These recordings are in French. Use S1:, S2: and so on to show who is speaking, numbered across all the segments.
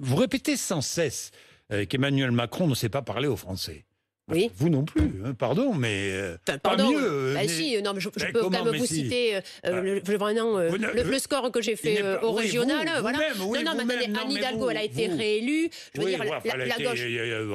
S1: Vous répétez sans cesse qu'Emmanuel Macron ne sait pas parler aux Français.
S2: Oui.
S1: Vous non plus, hein, pardon, mais
S2: pardon,
S1: pas mieux.
S2: Si, non, mais je peux quand même vous citer le score que j'ai fait au régional. Voilà. Non, mais attendez, Anne Hidalgo, elle a été réélue. Je veux dire, la gauche.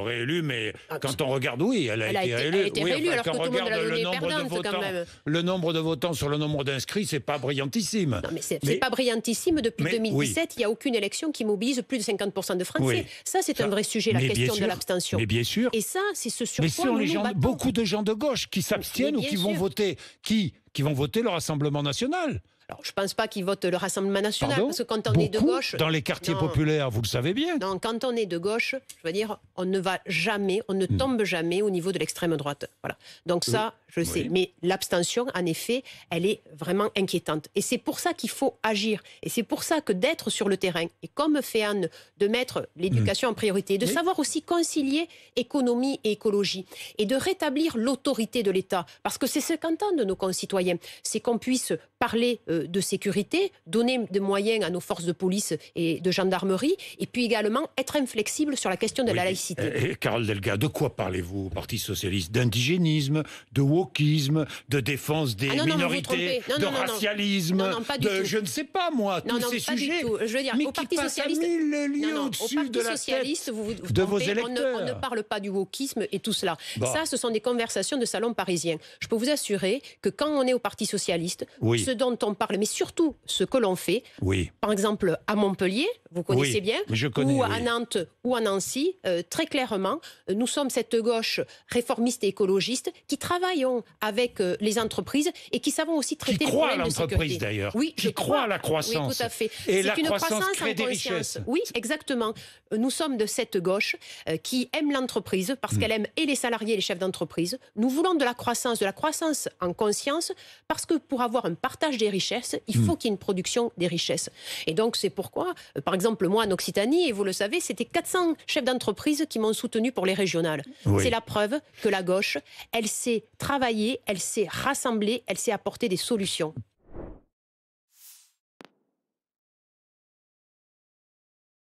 S1: Réélue, mais quand on regarde, oui, elle a été réélue.
S2: Elle a été réélue, alors que tout le monde l'a donnée perdante, quand même.
S1: Le nombre de votants sur le nombre d'inscrits, c'est pas brillantissime.
S2: Non, mais c'est pas brillantissime. Depuis 2017, il n'y a aucune élection qui mobilise plus de 50% de Français.
S1: Oui.
S2: Ça, c'est un vrai sujet, la question de l'abstention.
S1: Mais bien sûr.
S2: Et ça, c'est ce sur
S1: mais
S2: quoi
S1: sont
S2: nous
S1: les gens,
S2: nous battons.
S1: beaucoup de gens de gauche qui s'abstiennent ou qui vont voter, qui vont voter le Rassemblement national.
S2: Alors, je ne pense pas qu'ils votent le Rassemblement national,
S1: Pardon,
S2: parce que quand on est de gauche...
S1: Dans les quartiers populaires, vous le savez bien.
S2: Non, quand on est de gauche, je veux dire, on ne va jamais, on ne tombe jamais au niveau de l'extrême droite. Voilà. Donc ça, je sais. Mais l'abstention, en effet, elle est vraiment inquiétante. Et c'est pour ça qu'il faut agir. Et c'est pour ça que d'être sur le terrain, et comme fait Anne, de mettre l'éducation en priorité, de savoir aussi concilier économie et écologie, et de rétablir l'autorité de l'État. Parce que c'est ce qu'entendent nos concitoyens. C'est qu'on puisse parler de sécurité, donner des moyens à nos forces de police et de gendarmerie, et puis également être inflexible sur la question de la laïcité.
S1: Carole Delga, de quoi parlez-vous au Parti Socialiste? D'indigénisme, de wokisme, de défense des minorités, de racialisme, je ne sais pas moi, tous ces sujets.
S2: Du tout. Je veux dire, au Parti Socialiste, vous
S1: de vos
S2: trompez,
S1: électeurs.
S2: on ne parle pas du wokisme et tout cela. Bon. Ça, ce sont des conversations de salon parisien. Je peux vous assurer que quand on est au Parti Socialiste, ce dont on parle, mais surtout ce que l'on fait, par exemple à Montpellier, vous connaissez bien, ou à Nantes ou à Nancy, très clairement, nous sommes cette gauche réformiste et écologiste qui travaillons avec les entreprises et qui savons aussi traiter les problèmes de sécurité. Qui croient à l'entreprise d'ailleurs, qui croient à la croissance. Oui, tout à fait.
S1: Et
S2: c'est une croissance
S1: crée
S2: en
S1: des
S2: conscience.
S1: richesses.
S2: Oui, exactement. Nous sommes de cette gauche qui aime l'entreprise parce qu'elle aime et les salariés et les chefs d'entreprise. Nous voulons de la croissance en conscience, parce que pour avoir un partage des richesses, il faut qu'il y ait une production des richesses. Et donc c'est pourquoi, par exemple, moi en Occitanie, et vous le savez, c'était 400 chefs d'entreprise qui m'ont soutenu pour les régionales. C'est la preuve que la gauche, elle sait travailler, elle sait rassembler, elle sait apporter des solutions.